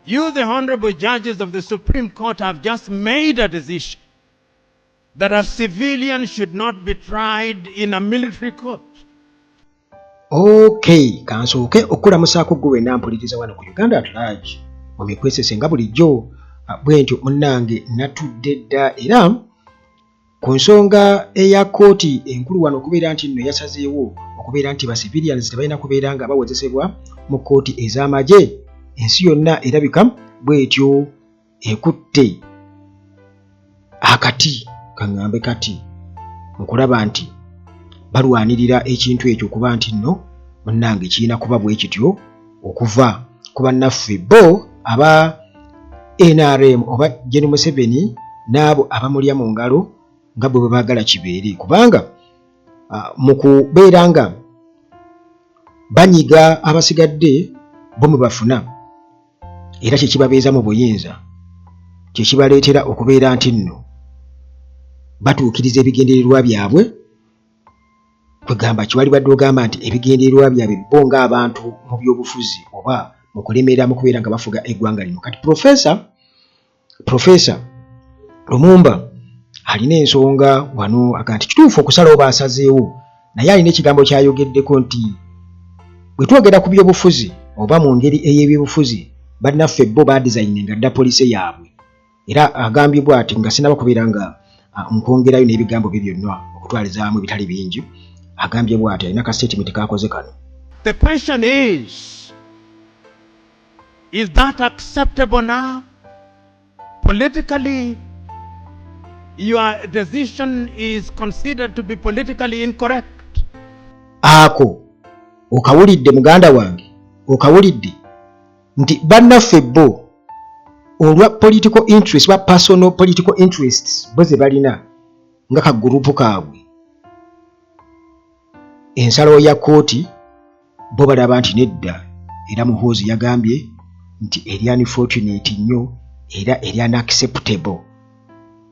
You, the honorable judges of the Supreme Court, have just made a decision that a civilian should not be tried in a military court. Okay, kansooke okulamusaako gwe nampuliriza wano ku Uganda at large. Mumikwesese nga bulijjo bwentyo munnange natudde dda era ku nsonga eya kkooti enkulu wano okubeera nti nno yasazeewo okubeera nti ba civilians tebalina kubeera nga bawozesebwa mu kkooti ez'amagye. Ensi yonna erabika bwetyo ekutte akati kaŋŋambe kati mu kulaba nti balwanirira ekintu ekyo kuba nti nno munnange kirina kuba bwe kityo okuva ku bannaffe bo aba NRM oba Gen. Museveni n'abo abamulya mu ngalo nga bwe baagala kibeere, kubanga mu kubeera nga banyiga abasigadde bo mwe bafuna era kyekibabeeza mu buyinza kyekibaleetera okubeera nti nno batuukiriza ebigendererwa byabwe. Kwegamba kiwali badde ogamba nti ebigendererwa byabwe bo ng'abantu mu byobufuzi oba mu kulemerera mu kubeera nga bafuga eggwanga lino. Kati Profesa Lumumba alina ensonga wano akanti kituufu okusalawo baasazeewo, naye alina ekigambo kyayogeddeko nti bwe twogera ku byobufuzi oba mu ngeri ey'ebyobufuzi bannaffe bo baadizayininga dda poliisi yaabwe, era agambye bw'ati nga sinaba kubeera nga nkwongerayo n'ebigambo bye byonna okutwalizaamu ebitali bingi. Agambye bw'ati alina ka statement kaakoze kano. The question is that acceptable now? Politically, your decision is considered to be politically incorrect. Ako okawulidde muganda wange, okawulidde nti bannaffe bo olwa political interest ba personal political interests bo ze balina nga ka gurupu kaabwe, ensalo ya kooti bo balaba nti nedda, era Muhoozi yagambye nti eri unfortunate nnyo era eri unacceptable.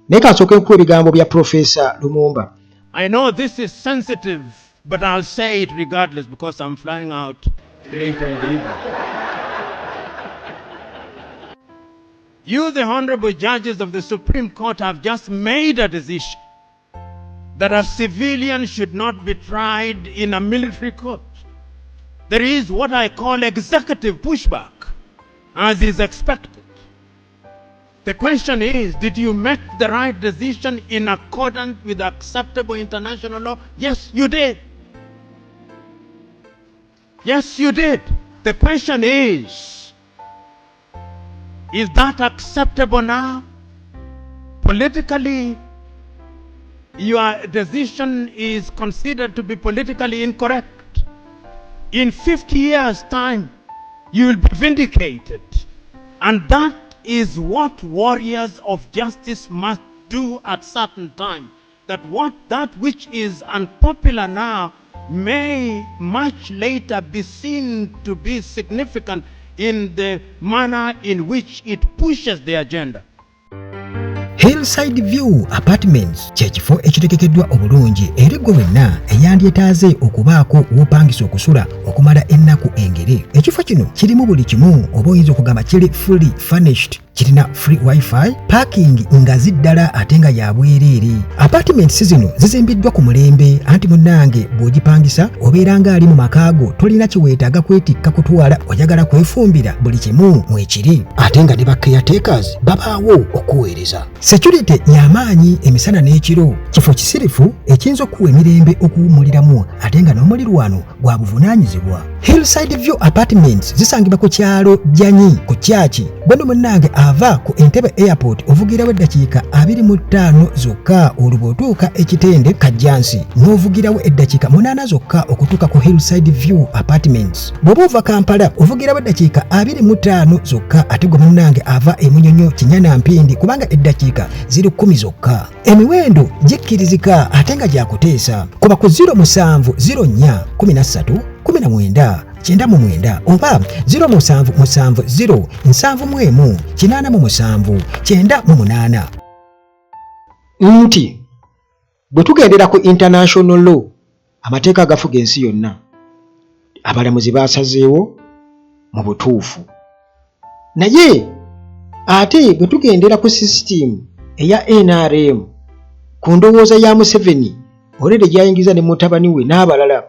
Naye kansooke nkuwa ebigambo bya Professor Lumumba. I know this is sensitive, but I'll say it regardless because I'm flying out later in the evening. You, the honorable judges of the Supreme Court, have just made a decision that a civilian should not be tried in a military court. There is what I call executive pushback, as is expected. The question is, did you make the right decision in accordance with acceptable international law? Yes, you did. Yes, you did. The question is that acceptable now? Politically, your decision is considered to be politically incorrect. In 50 years' time, you will be vindicated. And that is what warriors of justice must do at certain time. That which is unpopular now may much later be seen to be significant in the manner in which it pushes the agenda. Hillside View Apartments kyekifo ekitegekeddwa obulungi eri gwe wenna eyandyetaaze okubaako w'opangisa okusula okumala ennaku engere. Ekifo kino kirimu buli kimu, oba oyinza okugamba kiri fully furnished. Kirina free wifi, parking nga ziddala ate nga ya bwereere. Apartments zino zizimbiddwa ku mulembe, anti munnange bw'ogipangisa obeera ng'ali mu makaago, tolina kiweetaaga kwetikka kutwala, oyagala kwefumbira buli kimu mwekiri. Ate nga ne ba caretakers babaawo okuweereza. Security y'amaanyi emisana n'ekiro. Kifo kisirifu ekiyinza okuwa emirembe okuwummuliramu ate nga n'omulirwano gwa buvunaanyizibwa. Hillside View Apartments zisangibwa ku kyalo Janyi ku Kyaki. Bw'ono munnange ava ku Entebbe Airport ovugirawo eddakiika 25 zokka olwo otuuka ekitende Kajjansi, n'ovugirawo eddakiika 8 zokka okutuuka ku Hillside View Apartments. Bw'oba ova Kampala ovugirawo eddakiika 25 zokka ate gwe munnange ava e Munyonyo Kinyana Mpindi kubanga eddakiika 10 zokka. Emiwendo gikkirizika ate nga gyakuteesa. Kuba ku 0704131999 oba 0770719898. Nti bwe tugendera ku international law, amateeka agafuga ensi yonna, abalamuzi baasazeewo mu butuufu naye ate bwe tugendera ku system eya NRM ku ndowooza ya Museveni olede gyayingiza ne mutabani we n'abalala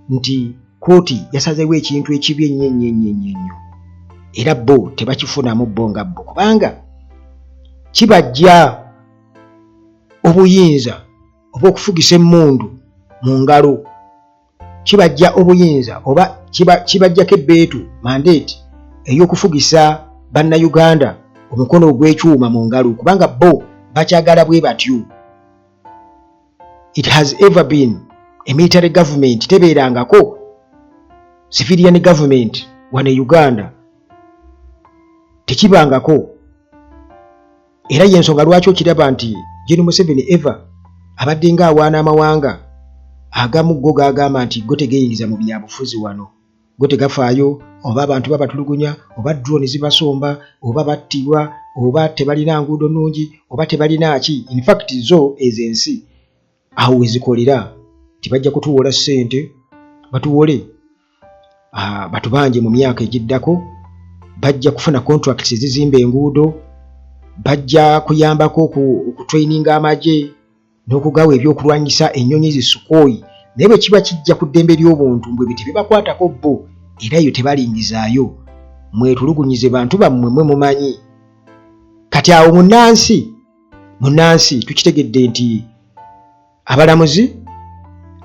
nti kooti yasazeewo ekintu ekibi ennyo era bo tebakifunamu bo nga bo kubanga kibajja obuyinza obw'okufugisa emmundu mu ngalo, kibajja obuyinza oba kibajjako ebbeetu mandate ey'okufugisa bannayuganda omukono ogw'ekyuma mu ngalo kubanga bo bakyagala bwe batyo. It has ever been a military government, tebeerangako civilian government wane Uganda, tekibangako. Era yensonga lwaki okiraba nti Gen. Museveni eva abadde nga awaana amawanga agamu go gagamba nti go tegeyingiza mu byabufuzi wano, go tegafaayo, oba abantu babatulugunya, oba drone zibasomba, oba battibwa, oba tebalina nguudo nnungi, oba tebalina ki. In fact zo ezensi awo wezikolera tibajja kutuwola ssente batuwole batubanje mu myaka egiddako, bajja kufuna contracts ezizimba enguudo, bajja kuyambako ku training amagye n'okugawa ebyokulwanyisa ennyonyi zisukooyi, naye bwe kiba kijja ku ddembe ly'obuntu mbwe tebibakwatako bo era eyo tebalingizaayo. Mwetulugunyize bantu bammwe mwe mumanyi. Kati awo munnansi tukitegedde nti abalamuzi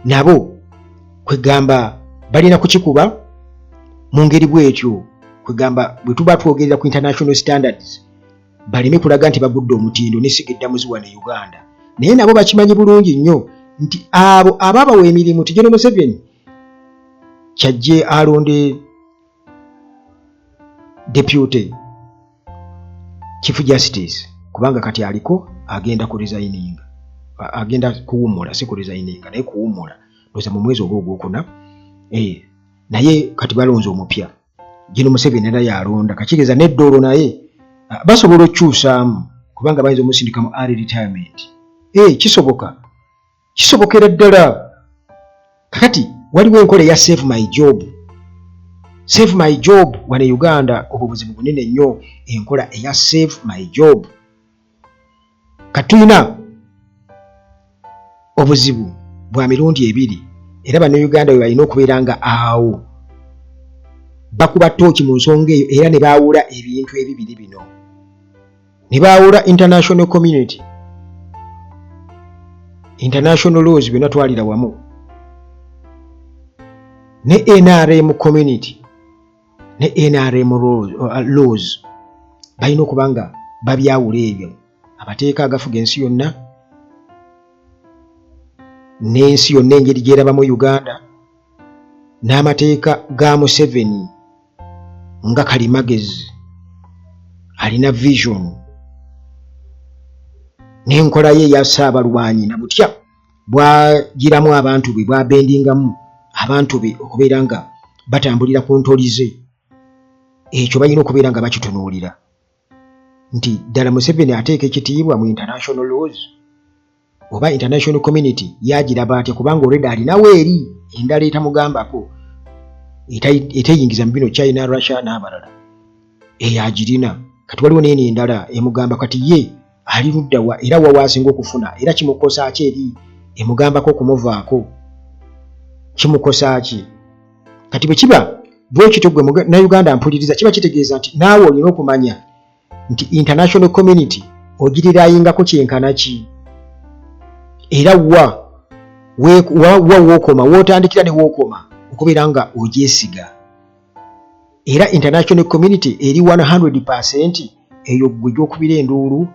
nabo kwegamba balina kukikuba mu ngeri bwetyo, kwegamba bwe tuba twogerera ku international standards baleme kulaga nti bagudde omutindo n'essiga eddamuzi wano e Uganda. Naye nabo bakimanyi bulungi nnyo nti abo ababawa emirimu ti Gen. Museveni kyajje alonde deputy chief justice kubanga kati aliko agenda ku resigning, agenda kuwumula, si ku resigning naye kuwumula ndoza mu mwezi ogwokuna. Naye kati balonze omupya Gen. Museveni era yalonda kakiriza n'eddoolo naye basobola okukyusaamu kubanga bayinza omusindika mu early retirement. Kisobokera ddala. Kati waliwo enkola eya save my job wane Uganda, obwo buzibu bunene nnyo enkola eya save my job. Katuyina obuzibu bwa mirundi ebiri era bannayuganda bwe balina okubeera nga awo bakuba ttooki mu nsonga eyo era ne baawula ebintu ebibiri bino, ne baawula international community, international laws byonna twalira wamu, ne NRM community ne NRM laws balina okuba nga babyawula ebyo. Amateeka agafuga ensi yonna n'ensi yonna engeri gyerabamu Uganda, n'amateeka ga Museveni nga kalimagezi alina vision, n'enkola ye ya Ssaabalwanyi na butya bwagiramu abantu be, bwabendingamu abantu be okubeera nga batambulira ku ntolize. Ekyo balina okubeera nga bakitunuulira nti ddala Museveni ateeka ekitiibwa mu international laws oba international community yagiraba atya, kubanga already alinawo eri endala etamugambako eteyingiza mu bino China, Russia n'abalala eyagirina. Kati waliwo n'eno endala emugamba kati ye ali ludda wa era wawasinga okufuna era kimukosa ki eri emugambako okumuvaako, kimukosa ki? Kati bwe kiba bwekityo gwe na Uganda mpuliriza kiba kitegeeza nti naawe olina okumanya nti international community ogirirayingako kyenkana ki era wookoma wootandikira ne wookoma okubeera nga ogyesiga. Era international community eri 100% eyo gwe gy'okubira enduulu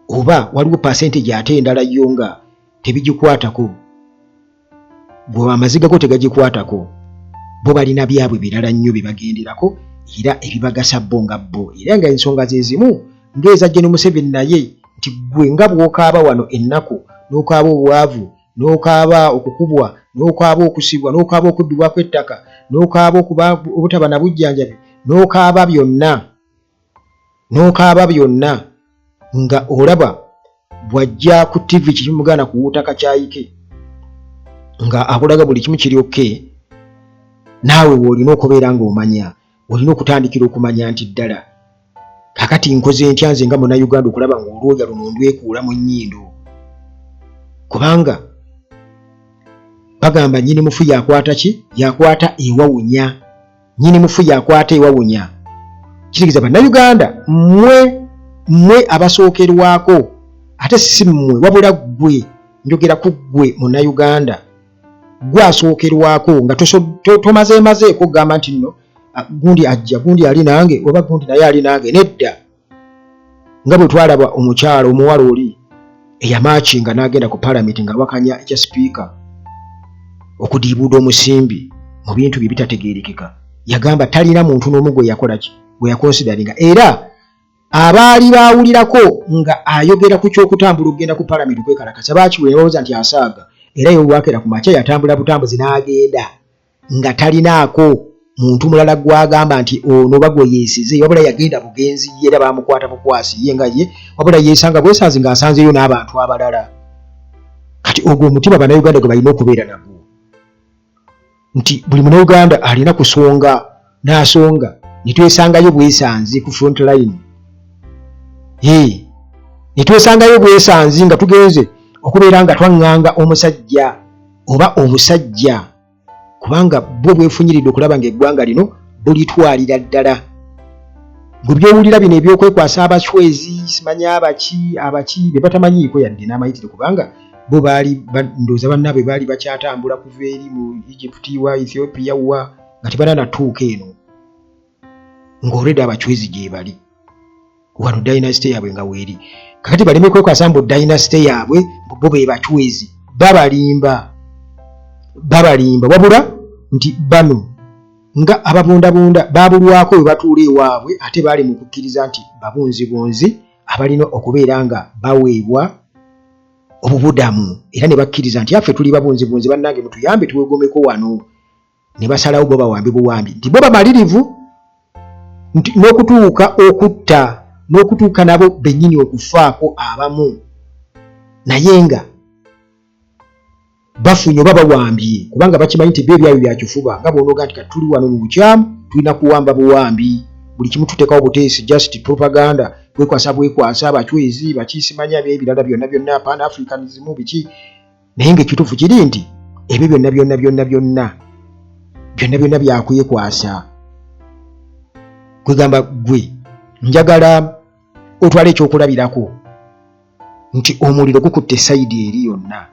oba waliwo percentage ate endala yo nga tebigikwatako, bwe amaziga go tegagikwatako, bo balina byabwe birala nnyo bye bagenderako era ebibagasa bo nga bo. Era nga ensonga ze zimu ng'eza Gen. Museveni naye nti gwe nga bw'okaaba wano ennaku, n'okaaba obwavu, n'okaaba okukubwa, n'okaaba okusibwa, n'okaaba okuddibwako ettaka, n'okaaba okuba obutaba na bujjanjabi, n'okaaba byonna nga olaba bw'ajja ku TV kimugaana kuwuuta kakyayike nga akulaga buli kimu kiri okke, naawe w'olina okubeera ng'omanya, olina okutandikira okumanya nti ddala kakati nkoze ntya nze nga Munnayuganda okulaba ng'olwoya luno ndwekuula mu nnyindo, kubanga bagamba nnyini mufu yakwata ki? Yakwata ewawunya. Nnyini mufu yakwata ewawunya. Kitegeeza Bannayuganda mmwe abasookerwako, ate si mmwe wabula ggwe, njogera ku ggwe Munnayuganda, gwe asookerwako nga tomazeemazeeko kugamba nti nno gundi ajja, gundi ali nange, oba gundi naye ali nange. Nedda, nga bwe twalaba omukyala omuwala oli eyamaakinga n'agenda ku Paalamenti nga wakanya ekya sipiika okudiibuuda omusimbi mu bintu bye bitategeerekeka, yagamba talina muntu n'omu gwe yakola ki, gwe yakonsidaringa. Era abaali baawulirako nga ayogera ku ky'okutambula okugenda ku Paalamenti okwekalakasa baakiwulira ne balowooza nti asaaga, era y'olwakera ku makya yatambula butambuzi n'agenda nga talinaako muntu mulala gwagamba nti ono bagwe yeesize, wabula yagenda bugenzi ye, era baamukwata bukwasi ye nga ye, wabula yeesanga bwesanzi ng'asanzeyo n'abantu abalala. Kati ogwo omutima Bannayuganda gwe balina okubeera nagwo, nti buli Munnayuganda alina kusonga n'asonga ne twesangayo bwesanzi ku front line. Ne twesangayo bwesanzi nga tugenze okubeera nga twaŋŋanga omusajja oba omusajja, kubanga bo bwefunyiridde okulaba ng'eggwanga lino bulitwalira ddala. Gwe byowulira bino ebyokwekwasa abachwezi, simanya abaki be batamanyiiko yadde n'amayitire, kubanga bo baali ndowooza bannaabwe baali bakyatambula kuva eri mu Egypt wa Ethiopia wa nga tebananatuuka eno, ng'olwedde abachwezi gye bali wano dynasty yaabwe nga weeri. Kakati baleme kwekwasa mbu dynasty yaabwe bo be bachwezi, babalimba wabula nti bano nga ababundabunda babulwako we batuula ewaabwe, ate baali mu kukkiriza nti babunzibunzi abalina okubeera nga baweebwa obubudamu, era ne bakkiriza nti affe tuli babunzibunzi bannange mutuyambe tuwegomeko wano. Ne basalawo bo bawambi buwambi nti bo bamalirivu nti n'okutuuka okutta n'okutuuka nabo bennyini okufaako abamu, naye nga bafunye oba bawambye, kubanga bakimanyi nti byebyayo byakifuba nga bw'onooga nti kati tuli wano mu bukyamu tulina kuwamba buwambi, buli kimu tuteekawo buteesi, just propaganda, bwekwasa abachwezi bakisimanya byebirala byonna Pan Africanism biki. Naye ng'ekituufu kiri nti ebyo byonna byakwekwasa. Kwegamba gwe njagala otwala ekyokulabirako nti omuliro gukutte sayidi eri yonna,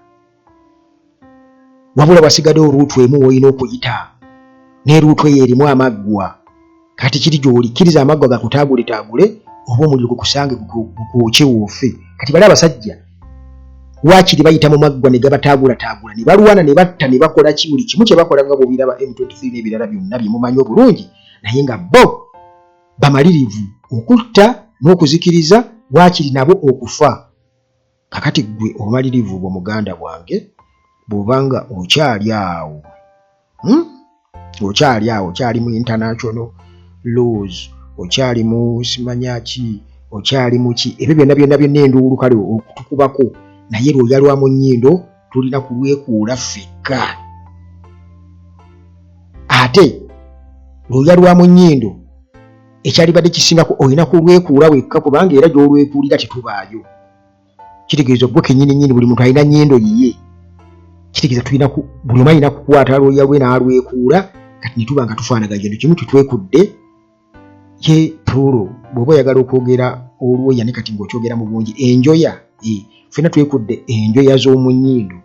wabula wasigaddewo ruutu emu w'olina okuyita, ne ruutu eyo erimu amaggwa. Kati kiri gy'oli, kkiriza amaggwa gakutaagule oba omuliro gukusange gukwokye woofe. Kati bali abasajja waakiri bayita mu maggwa ne gabataagula ne balwana ne batta ne bakola ki, buli kimu kye bakola nga bw'obiraba M23 n'ebirala byonna bye mumanyi obulungi, naye nga bo bamalirivu okutta n'okuzikiriza, waakiri nabo okufa. Kakati gwe obumalirivu bwo muganda bwange bw'obanga okyali awo, okyali mu international laws, okyali mu simanya ki, okyali mu ki, ebyo byonna enduulu kale okutukubako, naye lwoya lwa mu nnyindo tulina kulwekuula ffekka. Ate lwoya lwa mu nnyindo ekyalibadde kisingako olina kulwekuula wekka, kubanga era gy'olwekuulira tetubaayo. Kitegeeza gwe kennyini buli muntu alina nnyindo yiye. Kitegeeza buli omu alina kukwata lwoya lwe n'alwekuula. Kati ne tuba nga tufaanaganya kintu kimu tutwekudde ye puro. Bw'oba oyagala okwogera olwoya ne kati ng'okyogera mu bungi enjoya, ffenna twekudde enjoya z'omu nnyindo.